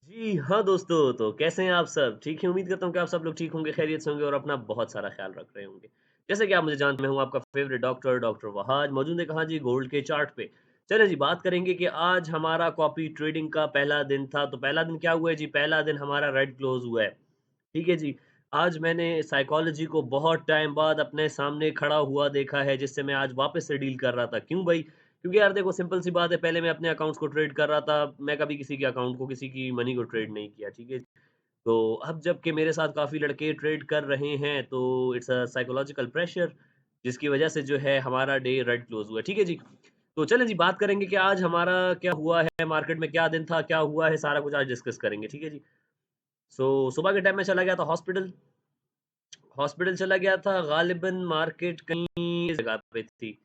जी हाँ दोस्तों, तो कैसे हैं आप सब? ठीक हैं, उम्मीद करता हूँ कि आप सब लोग ठीक होंगे, खैरियत से होंगे और अपना बहुत सारा ख़्याल रख रहे होंगे। जैसे कि आप मुझे जानते हैं, मैं हूँ आपका फ़ेवरेट डॉक्टर वहाज, मौजूद है कहाँ जी? गोल्ड के चार्ट पे। चलिए जी, बात करेंगे कि आज हमारा कॉपी ट्रेडिंग का पहला दिन था, तो पहला दिन क्या हुआ है जी? पहला दिन हमारा रेड क्लोज़ हुआ है। ठीक है जी। आज मैंने साइकोलॉजी को बहुत टाइम बाद अपने सामने खड़ा हुआ देखा है, जिससे मैं आज वापस से डील कर रहा था। क्यों भई? क्योंकि यार देखो सिंपल सी बात है, पहले मैं अपने अकाउंट्स को ट्रेड कर रहा था, मैं कभी किसी के अकाउंट को, किसी की मनी को ट्रेड नहीं किया, ठीक है? तो अब जबकि मेरे साथ काफ़ी लड़के ट्रेड कर रहे हैं, तो इट्स अ साइकोलॉजिकल प्रेशर, जिसकी वजह से जो है हमारा डे रेड क्लोज़ हुआ है, ठीक है जी? तो चलें जी, बात करेंगे कि आज हमारा क्या हुआ है, मार्केट में क्या दिन था, क्या हुआ है, सारा कुछ आज डिस्कस करेंगे, ठीक है जी? सुबह के टाइम में चला गया था हॉस्पिटल। हॉस्पिटल चला गया था, ग़ालिबन मार्केट कहीं इस जगह पे थी।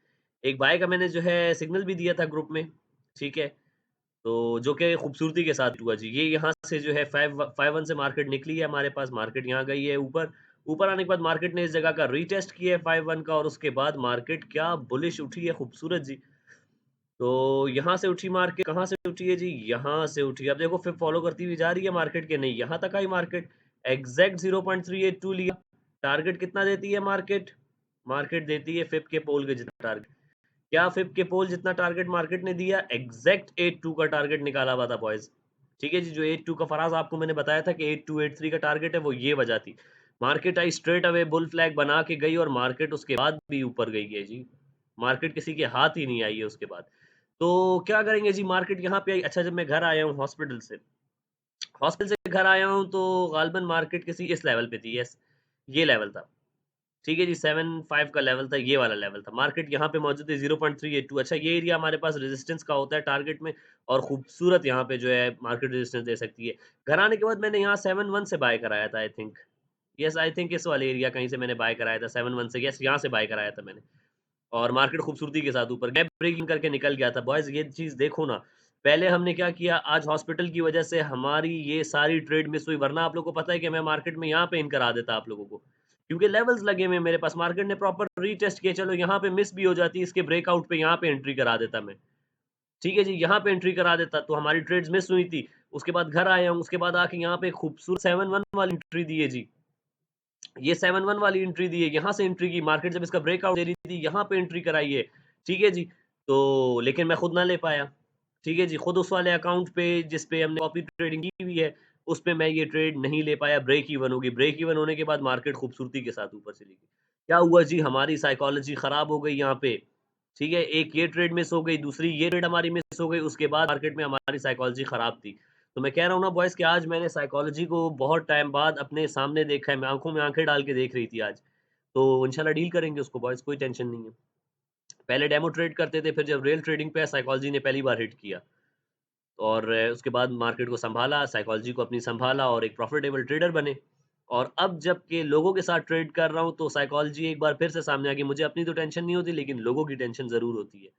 एक बाय का मैंने जो है सिग्नल भी दिया था ग्रुप में, ठीक है? तो जो कि खूबसूरती के साथ हुआ जी। ये यहाँ से जो है 5-1 से मार्केट निकली है हमारे पास, मार्केट यहाँ गई है ऊपर। ऊपर आने के बाद मार्केट ने इस जगह का रीटेस्ट किया है 5-1 का और उसके बाद मार्केट क्या बुलिश उठी है खूबसूरत जी। तो यहाँ से उठी मार्केट, कहाँ से उठी है जी? यहाँ से उठी है। अब देखो फिर फ़ॉलो करती हुई जा रही है मार्केट के नहीं, यहाँ तक आई मार्केट, एग्ज़ैक्ट 0.382 लिया। टारगेट कितना देती है मार्केट? मार्केट देती है फिब के पोल के जितना टारगेट। क्या फिब के पोल जितना टारगेट मार्केट ने दिया? एग्ज़ैक्ट 82 का टारगेट निकाला हुआ था बॉयज़। ठीक है जी, जो 82 का फराज़ आपको मैंने बताया था कि 8283 का टारगेट है, वो ये वजह थी। Market I straight away bull flag बना के गई और मार्केट उसके बाद भी ऊपर गई है जी। मार्केट किसी के हाथ ही नहीं आई है उसके बाद। तो क्या करेंगे जी, मार्केट यहाँ पे आई। अच्छा, जब मैं घर आया हूँ हॉस्पिटल से घर आया हूँ तो ग़ालिबन मार्केट किसी इस लेवल पे थी, यस, ये लेवल था। ठीक है जी, 75 का लेवल था, ये वाला लेवल था। मार्केट यहाँ पे मौजूद है 0.382। अच्छा, ये एरिया हमारे पास रेजिस्टेंस का होता है टारगेट में और खूबसूरत यहाँ पे जो है मार्केट रेजिस्टेंस दे सकती है। घर आने के बाद मैंने यहाँ 71 से बाय कराया था I think. Yes, I think इस वाले एरिया कहीं से मैंने बाय कराया था 71 से, यस, यहाँ से बाय कराया था मैंने। और मार्केट खूबसूरती के साथ ऊपर गैप ब्रेकिंग करके निकल गया था। बॉयज़ ये चीज़ देखो ना, पहले हमने क्या किया, आज हॉस्पिटल की वजह से हमारी ये सारी ट्रेड मिस हुई, वरना आप लोगों को पता है कि मैं मार्केट में यहाँ पे इन करा देता आप लोगों को। क्योंकि लेवल्स लगे हुए हैं मेरे पास, मार्केट ने प्रॉपर रीटेस्ट किया, चलो यहाँ पे मिस भी हो जाती, इसके ब्रेकआउट पे यहाँ पे एंट्री करा देता मैं। ठीक है जी, यहाँ पे एंट्री करा देता तो हमारी ट्रेड्स मिस हुई थी। उसके बाद घर आया हूँ, उसके बाद आके यहाँ पे खूबसूरत 7-1 वाली एंट्री दी है जी। ये 7-1 वाली एंट्री दी है, यहाँ से एंट्री की, मार्केट जब इसका ब्रेकआउट दे रही थी, यहाँ पे एंट्री कराई है, ठीक है जी। तो लेकिन मैं खुद ना ले पाया, ठीक है जी। खुद उस वाले अकाउंट पे जिस पे हमने कॉपी ट्रेडिंग की हुई है, उस पे मैं ये ट्रेड नहीं ले पाया, ब्रेक इवन होगी। ब्रेक इवन होने के बाद मार्केट खूबसूरती के साथ ऊपर चली गई। क्या हुआ जी, हमारी साइकोलॉजी खराब हो गई यहाँ पे, ठीक है। एक ये ट्रेड मिस हो गई, दूसरी ये ट्रेड हमारी मिस हो गई, उसके बाद मार्केट में हमारी साइकोलॉजी खराब थी। तो मैं कह रहा हूँ ना बॉयज़ कि आज मैंने साइकोलॉजी को बहुत टाइम बाद अपने सामने देखा है, मैं आँखों में आँखें डाल के देख रही थी आज। तो इंशाल्लाह डील करेंगे उसको बॉयज़, कोई टेंशन नहीं है। पहले डेमो ट्रेड करते थे, फिर जब रियल ट्रेडिंग पे आए, साइकोलॉजी ने पहली बार हिट किया और उसके बाद मार्केट को सँभाला, साइकोलॉजी को अपनी सँभाला और एक प्रॉफ़िटेबल ट्रेडर बने। और अब जबकि लोगों के साथ ट्रेड कर रहा हूँ, तो साइकोलॉजी एक बार फिर से सामने आ गई। मुझे अपनी तो टेंशन नहीं होती, लेकिन लोगों की टेंशन ज़रूर होती है।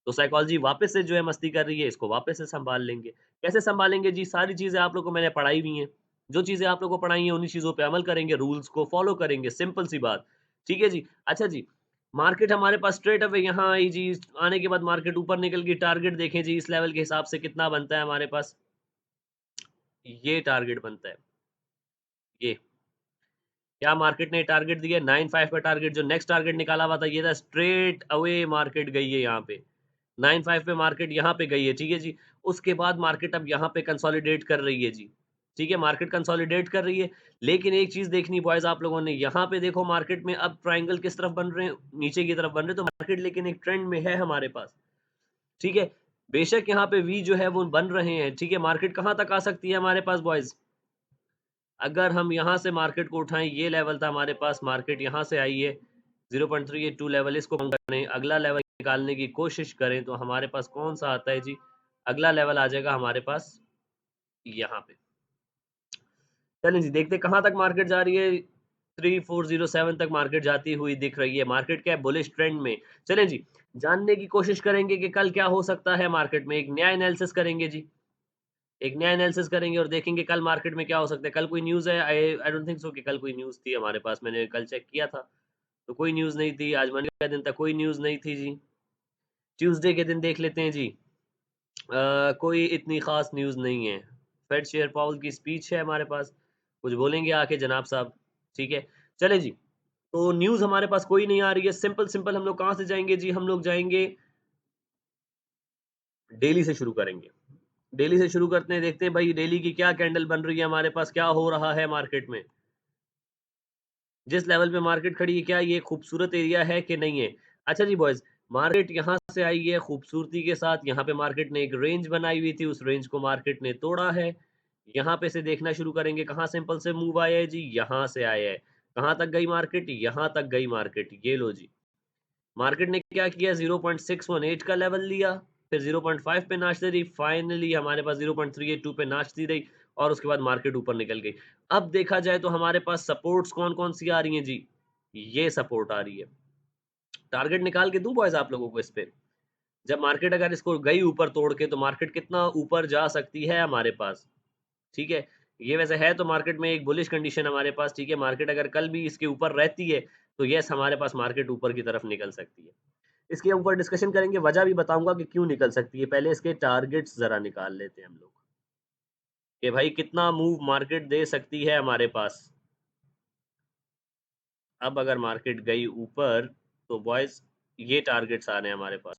तो साइकोलॉजी वापस से जो है मस्ती कर रही है, इसको वापस से सँभाल लेंगे। कैसे सँभालेंगे जी? सारी चीज़ें आप लोगों को मैंने पढ़ाई हुई हैं। जो चीज़ें आप लोगों को पढ़ाई हैं, उन्हीं चीज़ों पे अमल करेंगे, रूल्स को फ़ॉलो करेंगे, सिंपल सी बात। ठीक है जी? अच्छा जी, मार्केट हमारे पास स्ट्रेट अवे यहाँ आई जी, आने के बाद मार्केट ऊपर निकल गई। टारगेट देखें जी, इस लेवल के हिसाब से कितना बनता है हमारे पास? ये टारगेट बनता है, ये। क्या मार्केट ने टारगेट दिया? 95 का टारगेट, जो नेक्स्ट टारगेट निकाला हुआ था, ये था। स्ट्रेट अवे मार्केट गई है यहाँ पे। 95 पे मार्केट यहाँ पे गई है, ठीक है जी। उसके बाद मार्केट अब यहाँ पे कंसोलिडेट कर रही है जी, ठीक है, मार्केट कंसोलिडेट कर रही है। लेकिन एक चीज़ देखनी बॉयज़ आप लोगों ने, यहाँ पे देखो मार्केट में अब ट्रायंगल किस तरफ बन रहे हैं? नीचे की तरफ बन रहे हैं, तो मार्केट लेकिन एक ट्रेंड में है हमारे पास, ठीक है। बेशक यहाँ पे वी जो है वो बन रहे हैं, ठीक है। मार्केट कहाँ तक आ सकती है हमारे पास बॉयज़? अगर हम यहाँ से मार्केट को उठाएँ, ये लेवल था हमारे पास, मार्केट यहाँ से आई है, 0.382 लेवल, इसको कम करें, अगला लेवल निकालने की कोशिश करें, तो हमारे पास कौन-सा आता है जी? अगला लेवल आ जाएगा हमारे पास यहाँ पे। चलें जी, देखते हैं कहाँ तक मार्केट जा रही है। 3407 तक मार्केट जाती हुई दिख रही है। मार्केट क्या है? बुलिश ट्रेंड में। चलें जी, जानने की कोशिश करेंगे कि कल क्या हो सकता है मार्केट में। एक नया एनालिसिस करेंगे जी। एक नया एनालिसिस करेंगे और देखेंगे कल मार्केट में क्या हो सकता है। कल कोई न्यूज़ है? आई डोंट थिंक सो कि कल कोई न्यूज़ थी हमारे पास। मैंने कल चेक किया था, तो कोई न्यूज़ नहीं थी। आज मंडे का दिन था, कोई न्यूज़ नहीं थी जी। ट्यूज़डे के दिन देख लेते हैं जी। कोई इतनी ख़ास न्यूज़ नहीं है। फेड चेयर पाउल की स्पीच है हमारे पास, कुछ बोलेंगे आके जनाब साहब, ठीक है? चलें जी, तो न्यूज़ हमारे पास कोई नहीं आ रही है, सिंपल-सिंपल हम लोग कहाँ से जाएँगे जी? हम लोग जाएँगे डेली से शुरू करेंगे। डेली से शुरू करते हैं, देखते हैं भाई डेली की क्या कैंडल बन रही है हमारे पास, क्या हो रहा है मार्केट में। जिस लेवल पे मार्केट खड़ी है, क्या ये खूबसूरत एरिया है कि नहीं है? अच्छा जी बॉयज़, मार्केट यहाँ से आई है खूबसूरती के साथ, यहाँ पे मार्केट ने एक रेंज बनाई हुई थी, उस रेंज को मार्केट ने तोड़ा है। यहाँ पे से देखना शुरू करेंगे, कहाँ से इम्पल्सिव मूव आया है जी? यहाँ से आया है। कहाँ तक गई मार्केट? यहाँ तक गई मार्केट, ये लो जी। मार्केट ने क्या किया 0.618 का लेवल लिया, फिर 0.5 पे नाचती रही, फाइनली हमारे पास 0.382 पे नाचती रही और उसके बाद मार्केट ऊपर निकल गई। अब देखा जाए तो हमारे पास सपोर्ट्स कौन-कौन सी आ रही हैं जी? ये सपोर्ट आ रही है। टारगेट निकाल के दूँ बॉयज़ आप लोगों को इस पे? जब मार्केट अगर इसको गई ऊपर तोड़ के तो मार्केट कितना ऊपर जा सकती है हमारे पास, ठीक है? ये वैसे है तो मार्केट में एक बुलिश कंडीशन हमारे पास, ठीक है? मार्केट अगर कल भी इसके ऊपर रहती है, तो येस हमारे पास मार्केट ऊपर की तरफ निकल सकती है। इसके ऊपर डिस्कशन करेंगे, वजह भी बताऊँगा कि क्यों निकल सकती है। पहले इसके टारगेट्स ज़रा निकाल लेते हैं हम लोग, कि भाई कितना मूव मार्केट दे सकती है हमारे पास। अब अगर मार्केट गई ऊपर, तो बॉयज़ ये टारगेट्स आ रहे हैं हमारे पास।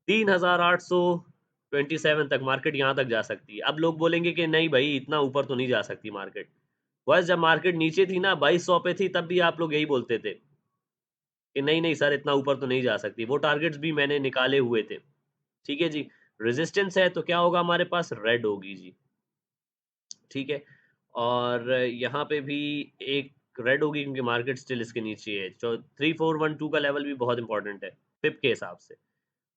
3827 तक मार्केट यहाँ तक जा सकती है। अब लोग बोलेंगे कि नहीं भई इतना ऊपर तो नहीं जा सकती मार्केट। बॉयज़ जब मार्केट नीचे थी ना 2200 पे थी तब भी आप लोग यही बोलते थे, कि नहीं सर इतना ऊपर तो नहीं जा सकती। वो टारगेट्स भी मैंने निकाले हुए थे। ठीक है जी। रेजिस्टेंस है तो क्या होगा हमारे पास रेड होगी जी, ठीक है? और यहाँ पे भी एक रेड होगी क्योंकि मार्केट स्टिल इसके नीचे है। जो 3412 का लेवल भी बहुत इम्पोर्टेंट है, पिप के हिसाब से।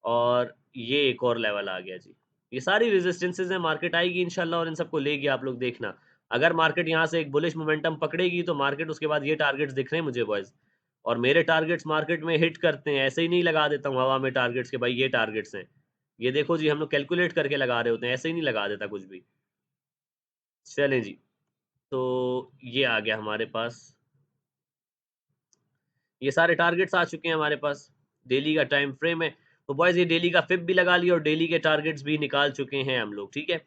और ये एक और लेवल आ गया जी। ये सारी रेजिस्टेंसेज़ हैं, मार्केट आएगी इंशाल्लाह और इन सबको लेगी आप लोग देखना। अगर मार्केट यहाँ से एक बुलिश मोमेंटम पकड़ेगी तो मार्केट उसके बाद ये टारगेट्स दिख रहे हैं मुझे बॉयज़। और मेरे टारगेट्स मार्केट में हिट करते हैं, ऐसे ही नहीं लगा देता हूँ हवा में टारगेट्स के भाई ये टारगेट्स हैं। ये देखो जी हम लोग कैलकुलेट करके लगा रहे होते हैं, ऐसे ही नहीं लगा देता कुछ भी। चलें जी, तो ये आ गया हमारे पास। ये सारे टारगेट्स आ चुके हैं हमारे पास। डेली का टाइम फ्रेम है। तो बॉयज़ ये डेली का फिब भी लगा लिया और डेली के टारगेट्स भी निकाल चुके हैं हम लोग, ठीक है?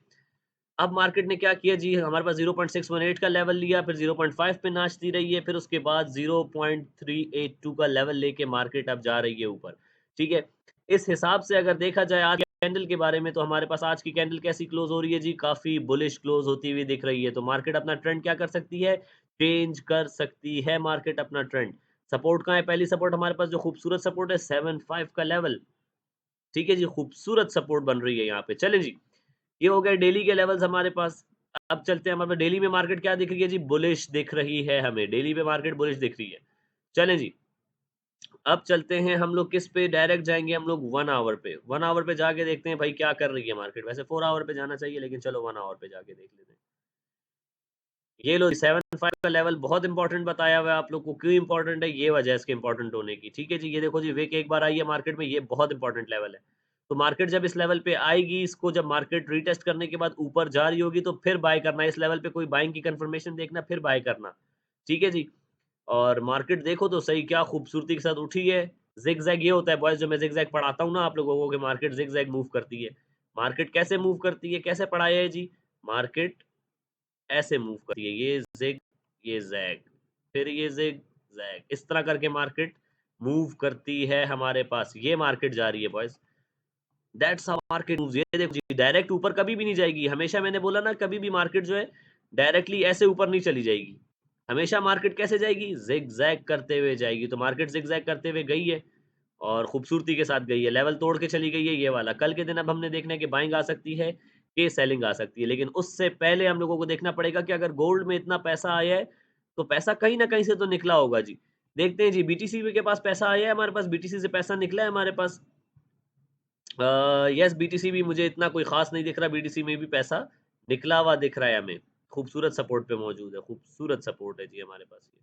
अब मार्केट ने क्या किया जी हमारे पास 0.618 का लेवल लिया, फिर 0.5 पे नाचती रही है, फिर उसके बाद 0.382 का लेवल लेके मार्केट अब जा रही है ऊपर, ठीक है? इस हिसाब से अगर देखा जाए आज कैंडल के बारे में तो हमारे पास आज की कैंडल कैसी क्लोज़ हो रही है जी? काफ़ी बुलिश क्लोज़ होती हुई दिख रही है। तो मार्केट अपना ट्रेंड क्या कर सकती है? चेंज कर सकती है मार्केट अपना ट्रेंड। सपोर्ट कहाँ है? पहली सपोर्ट हमारे पास जो खूबसूरत सपोर्ट है 75 का लेवल, ठीक है जी? खूबसूरत सपोर्ट बन रही है यहाँ पे। चलें जी। ये हो गए डेली के लेवल्स हमारे पास। अब चलते हैं हमारे पास डेली में मार्केट क्या दिख रही है जी? बुलिश दिख रही है हमें, डेली पे मार्केट बुलिश दिख रही है। चलें जी, अब चलते हैं हम लोग किस पे डायरेक्ट जाएँगे हम लोग 1 आवर पे। 1 आवर पे जाके देखते हैं भाई क्या कर रही है मार्केट। वैसे 4 आवर पे जाना चाहिए लेकिन चलो 1 आवर पे जाके देख लेते हैं। ये लो 75 का लेवल बहुत इंपॉर्टेंट बताया हुआ है आप लोग को। क्यों इंपॉर्टेंट है? ये वजह है इसके इंपॉर्टेंट होने की। ठीक है जी, ये देखो जी विक एक बार आई है मार्केट में, ये बहुत इंपॉर्टेंट लेवल है। तो मार्केट जब इस लेवल पे आएगी, इसको जब मार्केट रीटेस्ट करने के बाद ऊपर जा रही होगी तो फिर बाय करना। इस लेवल पे कोई बाइंग की कंफर्मेशन देखना फिर बाय करना। ठीक है जी? और मार्केट देखो तो सही क्या खूबसूरती के साथ उठी है। ज़िग-ज़ैग ये होता है बॉयज़ जो मैं ज़िग-ज़ैग पढ़ाता हूँ ना आप लोगों को कि मार्केट ज़िग-ज़ैग मूव करती है। मार्केट कैसे मूव करती है? कैसे पढ़ाया है जी? मार्केट ऐसे मूव करती है, ये ज़िग, ये ज़ैग, फिर ये ज़िग, ज़ैग, इस तरह करके मार्केट मूव करती है हमारे पास। ये मार्केट जा रही है boys, that's how market moves. ये देखो जी, डायरेक्ट ऊपर कभी भी नहीं जाएगी। हमेशा मैंने बोला ना कभी भी मार्केट जो है डायरेक्टली ऐसे ऊपर नहीं चली जाएगी। हमेशा मार्केट कैसे जाएगी? ज़िग-ज़ैग करते हुए जाएगी। तो मार्केट ज़िग-ज़ैग करते हुए गई है और खूबसूरती के साथ गई है, लेवल तोड़ के चली गई है ये वाला। कल के दिन अब हमने देखना है कि बाइंग आ सकती है, कि सेलिंग आ सकती है। लेकिन उससे पहले हम लोगों को देखना पड़ेगा कि अगर गोल्ड में इतना पैसा आया है, तो पैसा कहीं न कहीं से तो निकला होगा जी। देखते हैं जी, बीटीसी के पास पैसा आया है हमारे पास, बीटीसी से पैसा निकला है हमारे पास। येस बीटीसी भी मुझे इतना कोई ख़ास नहीं दिख रहा, बीटीसी में भी पैसा निकला हुआ दिख रहा है हमें। खूबसूरत सपोर्ट पे मौजूद है, खूबसूरत सपोर्ट है जी हमारे पास ये।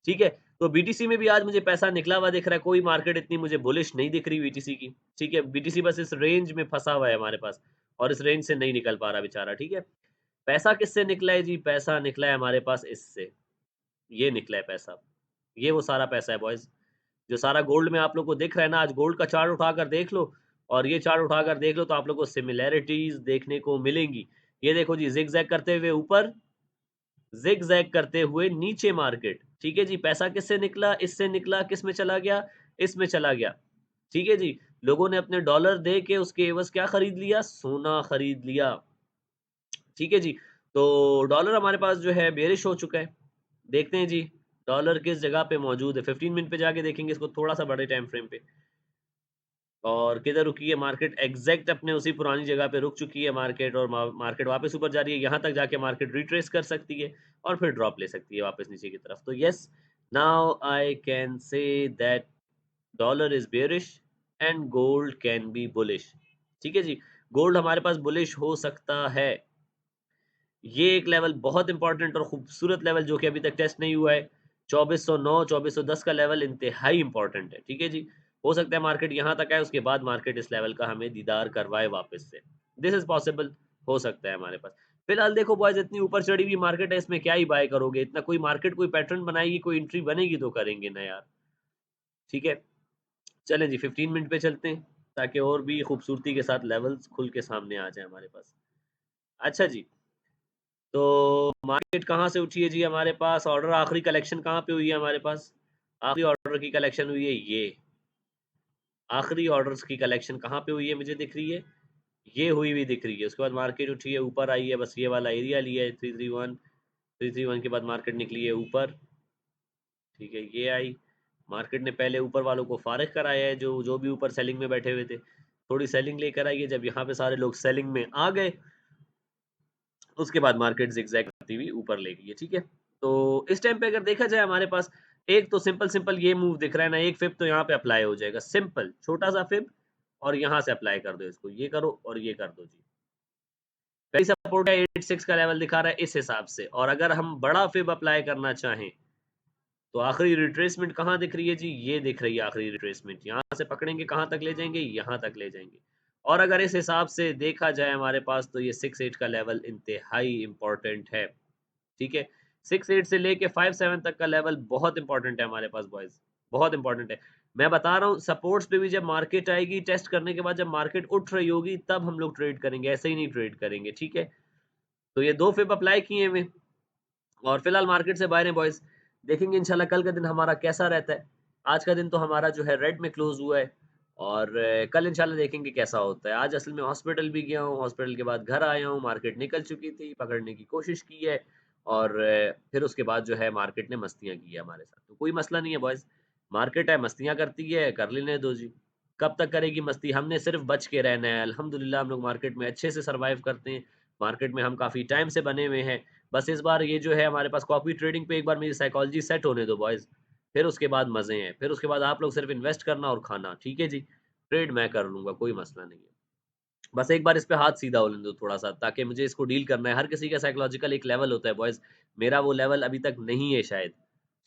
ठीक है? तो बीटीसी में भी आज मुझे पैसा निकला हुआ दिख रहा है, कोई मार्केट इतनी मुझे बुलिश नहीं दिख रही बीटीसी की, ठीक है? बीटीसी बस इस रेंज में फँसा हुआ है हमारे पास और इस रेंज से नहीं निकल पा रहा बेचारा, ठीक है? पैसा किससे निकला है जी? पैसा निकला है हमारे पास इससे, ये निकला है पैसा। ये वो सारा पैसा है बॉयज़, जो सारा गोल्ड में आप लोग को दिख रहा है ना, आज गोल्ड का चार्ट उठाकर देख लो, और ये चार्ट उठाकर देख लो तो आप लोगों को सिमिलैरिटीज़ देखने को मिलेंगी। ये देखो जी, ज़िग-ज़ैग करते हुए ऊपर, ज़िग-ज़ैग करते हुए नीचे मार्केट, ठीक है जी। पैसा किससे निकला? इससे निकला, किसमें चला गया? इसमें चला गया, ठीक है जी। लोगों ने अपने डॉलर दे के उसके एवज़ क्या खरीद लिया? सोना खरीद लिया, ठीक है जी। तो डॉलर हमारे पास जो है बेयरिश हो चुका है। देखते हैं जी, डॉलर किस जगह पे मौजूद है। 15 मिनट पे जाके देखेंगे इसको थोड़ा-सा बड़े टाइम फ्रेम पे। और किधर रुकी है मार्केट? एग्ज़ैक्ट अपने उसी पुरानी जगह पे रुक चुकी है मार्केट और मार्केट वापस ऊपर जा रही है। यहाँ तक जाके मार्केट रिट्रेस कर सकती है और फिर ड्रॉप ले सकती है वापस नीचे की तरफ। तो yes, now I can say that dollar is bearish and gold can be bullish. ठीक है जी, गोल्ड हमारे पास बुलिश हो सकता है। ये एक लेवल बहुत इम्पोर्टेंट और खूबसूरत लेवल जो कि अभी तक टेस्ट नहीं हुआ है। 2409, 2410 का लेवल इंतहाई इम्पोर्टेंट है, ठीक है जी। हो सकता है मार्केट यहाँ तक आए, उसके बाद मार्केट इस लेवल का हमें दीदार करवाए वापस से। दिस इज़ पॉसिबल, हो सकता है हमारे पास। फिलहाल देखो बॉयज़, इतनी ऊपर चढ़ी हुई मार्केट है, इसमें क्या ही बाय करोगे? इतना कोई मार्केट कोई पैटर्न बनाएगी, कोई एंट्री बनेगी तो करेंगे ना यार, ठीक है। चलें जी 15 मिनट पे चलते हैं, ताकि और भी खूबसूरती के साथ लेवल्स खुल के सामने आ जाएँ हमारे पास। अच्छा जी। तो मार्केट कहाँ से उठी है जी हमारे पास? ऑर्डर आखिरी कलेक्शन कहाँ पे हुई है हमारे पास? आखिरी ऑर्डर की कलेक्शन हुई है ये। आखिरी ऑर्डर्स की कलेक्शन कहाँ पे हुई है मुझे दिख रही है? ये हुई हुई दिख रही है। उसके बाद मार्केट उठी है, ऊपर आई है, बस ये वाला एरिया लिया है 331, 331 के बाद मार्केट निकली है ऊपर, ठीक है, ये आई। मार्केट ने पहले ऊपर वालों को फारिग कराया है, जो जो भी ऊपर सेलिंग में बैठे हुए थे। थोड़ी सेलिंग लेकर आई है, जब यहाँ पे सारे लोग सेलिंग में आ गए, उसके बाद मार्केट ज़िगज़ैग करती हुई ऊपर ले गई है, ठीक है? तो इस टाइम पे अगर देखा जाए हमारे पास एक तो सिंपल ये मूव दिख रहा है ना, एक फ़िब तो यहाँ पे अप्लाई हो जाएगा, सिंपल छोटा-सा फ़िब और यहाँ से अप्लाई कर दो इसको, ये करो और ये कर दो जी। पहली सपोर्ट है 86 का लेवल दिखा रहा है इस हिसाब से, और अगर हम बड़ा फ़िब अप्लाई करना चाहें, तो आखिरी रिट्रेसमेंट कहाँ दिख रही है जी? ये दिख रही है आखिरी रिट्रेसमेंट, यहाँ से पकड़ेंगे कहाँ तक ले जाएँगे? यहाँ तक ले जाएँगे। और अगर इस हिसाब से देखा जाए हमारे पास, तो ये 68 का लेवल इंतहाई इम्पोर्टेंट है। ठीक है? 6-8 से लेके 5-7 तक का लेवल बहुत इम्पोर्टेंट है हमारे पास बॉयज़, बहुत इम्पोर्टेंट है। मैं बता रहा हूँ सपोर्ट्स पे भी जब मार्केट आएगी, टेस्ट करने के बाद जब मार्केट उठ रही होगी, तब हम लोग ट्रेड करेंगे, ऐसे ही नहीं ट्रेड करेंगे, ठीक है? तो ये 2 फिब अप्लाई किए हुए और फिलहाल मार्केट से बाहर हैं बॉयज़। देखेंगे इंशाल्लाह कल का दिन हमारा कैसा रहता है। आज का दिन तो हमारा जो है रेड में क्लोज़ हुआ है और कल इंशाल्लाह देखेंगे कैसा होता है। आज असल में हॉस्पिटल भी गया हूँ, हॉस्पिटल के बाद घर आया हूँ, मार्केट निकल चुकी थी, पकड़ने की कोशिश की है और फिर उसके बाद जो है मार्केट ने मस्तियाँ की है हमारे साथ। तो कोई मसला नहीं है बॉयज़, मार्केट है, मस्तियाँ करती है, कर लेने दो जी। कब तक करेगी मस्ती? हमने सिर्फ़ बच के रहना है। अल्हम्दुलिल्लाह हम लोग मार्केट में अच्छे से सर्वाइव करते हैं। मार्केट में हम काफ़ी टाइम से बने हुए हैं। बस इस बार ये जो है हमारे पास कॉपी ट्रेडिंग पे एक बार मेरी साइकोलॉजी सेट होने दो बॉयज़, फिर उसके बाद मज़े हैं। फिर उसके बाद आप लोग सिर्फ़ इन्वेस्ट करना और खाना, ठीक है जी? ट्रेड मैं कर लूँगा, कोई मसला नहीं है। बस एक बार इस पे हाथ सीधा होने दो थोड़ा-सा, ताकि मुझे इसको डील करना है। हर किसी का साइकोलॉजिकल एक लेवल होता है बॉयज़, मेरा वो लेवल अभी तक नहीं है शायद,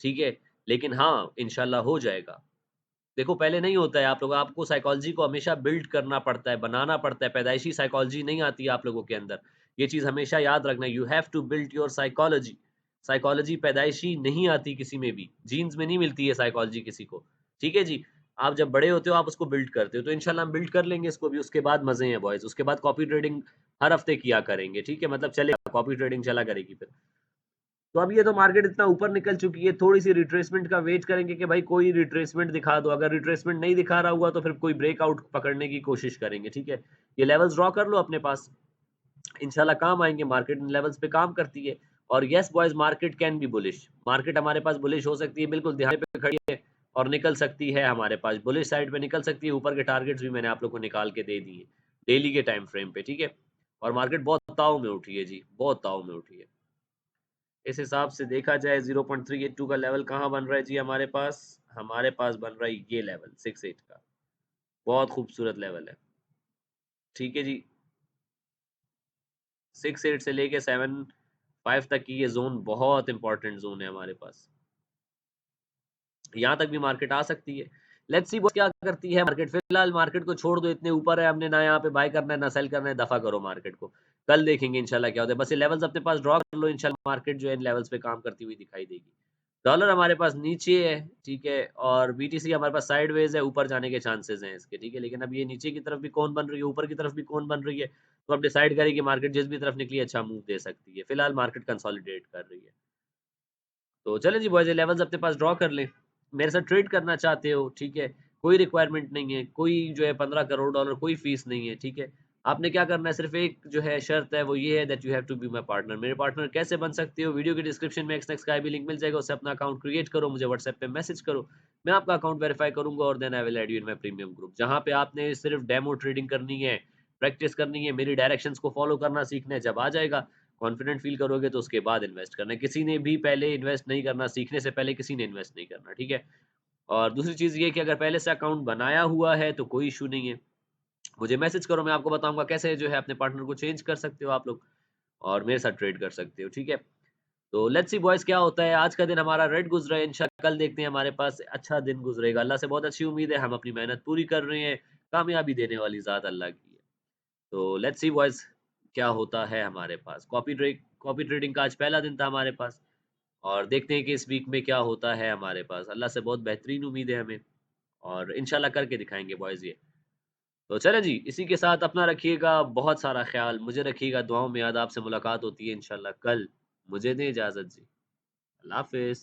ठीक है? लेकिन हाँ, इंशाल्लाह हो जाएगा। देखो पहले नहीं होता है, आप लोग आपको साइकोलॉजी को हमेशा बिल्ड करना पड़ता है, बनाना पड़ता है, पैदाइशी साइकोलॉजी नहीं आती है आप लोगों के अंदर। ये चीज़ हमेशा याद रखना, you have to build your psychology. Psychology पैदाइशी नहीं आती किसी में भी, जीन्स में नहीं मिलती है साइकोलॉजी किसी को, ठीक है जी? आप जब बड़े होते हो आप उसको बिल्ड करते हो, तो इंशाल्लाह हम बिल्ड कर लेंगे इसको भी, उसके बाद मज़े हैं बॉयज़, उसके बाद कॉपी ट्रेडिंग हर हफ्ते किया करेंगे, ठीक है? मतलब चलेगा, कॉपी ट्रेडिंग चला करेगी फिर। तो अब ये तो मार्केट इतना ऊपर निकल चुकी है, थोड़ी-सी रिट्रेसमेंट का वेट करेंगे कि भाई कोई रिट्रेसमेंट दिखा दो। अगर रिट्रेसमेंट नहीं दिखा रहा हुआ तो फिर कोई ब्रेकआउट पकड़ने की कोशिश करेंगे, ठीक है? ये लेवल्स ड्रॉ कर लो अपने पास, इंशाल्लाह काम आएँगे, मार्केट इन लेवल्स पे काम करती है। और yes boys, market can be bullish, market हमारे पास बुलिश हो सकती है, बिल्कुल दिहाड़े पे खड़ी है और निकल सकती है हमारे पास, बुलिश साइड पे निकल सकती है। ऊपर के टारगेट्स भी मैंने आप लोग को निकाल के दे दिए, डेली के टाइम फ्रेम पे, ठीक है? और मार्केट बहुत ताव में उठी है जी, बहुत ताव में उठी है। इस हिसाब से देखा जाए 0.382 का लेवल कहाँ बन रहा है जी हमारे पास? हमारे पास बन रहा है ये लेवल 68 का। बहुत खूबसूरत लेवल है। ठीक है जी। 68 से लेके 75 तक की ये ज़ोन बहुत इम्पोर्टेंट ज़ोन है हमारे पास। यहाँ तक भी मार्केट आ सकती है। लेट्स सी क्या करती है मार्केट। फिलहाल मार्केट को छोड़ दो, इतने ऊपर है, हमने ना यहाँ पे बाय करना है ना सेल करना है, दफ़ा करो मार्केट को। कल देखेंगे इंशाल्लाह क्या होता है। बस ये लेवल्स अपने पास ड्रॉ कर लो, इंशाल्लाह मार्केट जो है इन लेवल्स पे काम करती हुई दिखाई देगी। डॉलर हमारे पास नीचे है, ठीक है? और बीटीसी हमारे पास साइडवेज़ है, ऊपर जाने के चांसेज़ हैं इसके, ठीक है? लेकिन अब ये नीचे की तरफ भी कौन बन रही है, ऊपर की तरफ भी कौन बन रही है, तो अब डिसाइड करें कि मार्केट जिस भी तरफ निकली अच्छा मूव दे सकती है। फिलहाल मार्केट कंसोलिडेट कर रही है। तो चलें जी बॉयज़, ये लेवल्स अपने पास ड्रॉ कर लें। मेरे साथ ट्रेड करना चाहते हो, ठीक है? कोई रिक्वायरमेंट नहीं है, कोई जो है 15 करोड़ डॉलर कोई फ़ीस नहीं है, ठीक है? आपने क्या करना है, सिर्फ़ एक जो है शर्त है वो ये है that you have to be my partner. मेरे पार्टनर कैसे बन सकते हो? वीडियो के डिस्क्रिप्शन में एक्सनेक्स का भी लिंक मिल जाएगा, उससे अपना अकाउंट क्रिएट करो, मुझे व्हाट्सएप पे मैसेज करो। मैं आपका अकाउंट वेरीफ़ाई करूँगा और then I will add you in my premium group. जहाँ पे आपने सिर्फ़ डेमो ट्रेडिंग करनी है, प्रैक्टिस करनी है, मेरी डायरेक्शंस को फ़ॉलो करना सीखना है, जब आ जाएगा कॉन्फिडेंट फ़ील करोगे तो उसके बाद इन्वेस्ट करना है। किसी ने भी पहले इन्वेस्ट नहीं करना, सीखने से पहले किसी ने इन्वेस्ट नहीं करना, ठीक है? और दूसरी चीज़ ये है कि अगर पहले से अकाउंट बनाया हुआ है तो कोई इश्यू नहीं है। मुझे मैसेज करो, मैं आपको बताऊँगा कैसे जो है अपने पार्टनर को चेंज कर सकते हो आप लोग और मेरे साथ ट्रेड कर सकते हो, ठीक है? तो लेट्स सी बॉयज़ क्या होता है। आज का दिन हमारा रेड गुज़रा है, इंशाल्लाह कल देखते हैं हमारे पास अच्छा दिन गुज़रेगा। अल्लाह से बहुत अच्छी उम्मीद है, हम अपनी मेहनत पूरी कर रहे हैं, कामयाबी देने वाली ज़ात अल्लाह की है। तो लेट्स सी बॉयज़ क्या होता है हमारे पास। कॉपी ट्रेडिंग का आज पहला दिन था हमारे पास और देखते हैं कि इस वीक में क्या होता है हमारे पास। अल्लाह से बहुत बेहतरीन उम्मीद है हमें और इंशाल्लाह करके दिखाएँगे बॉयज़ ये। तो चलें जी, इसी के साथ अपना रखिएगा बहुत सारा ख़्याल, मुझे रखिएगा दुआओं में याद। आपसे मुलाकात होती है इंशाल्लाह कल। मुझे दें इजाज़त जी। अल्लाह हाफ़िज़।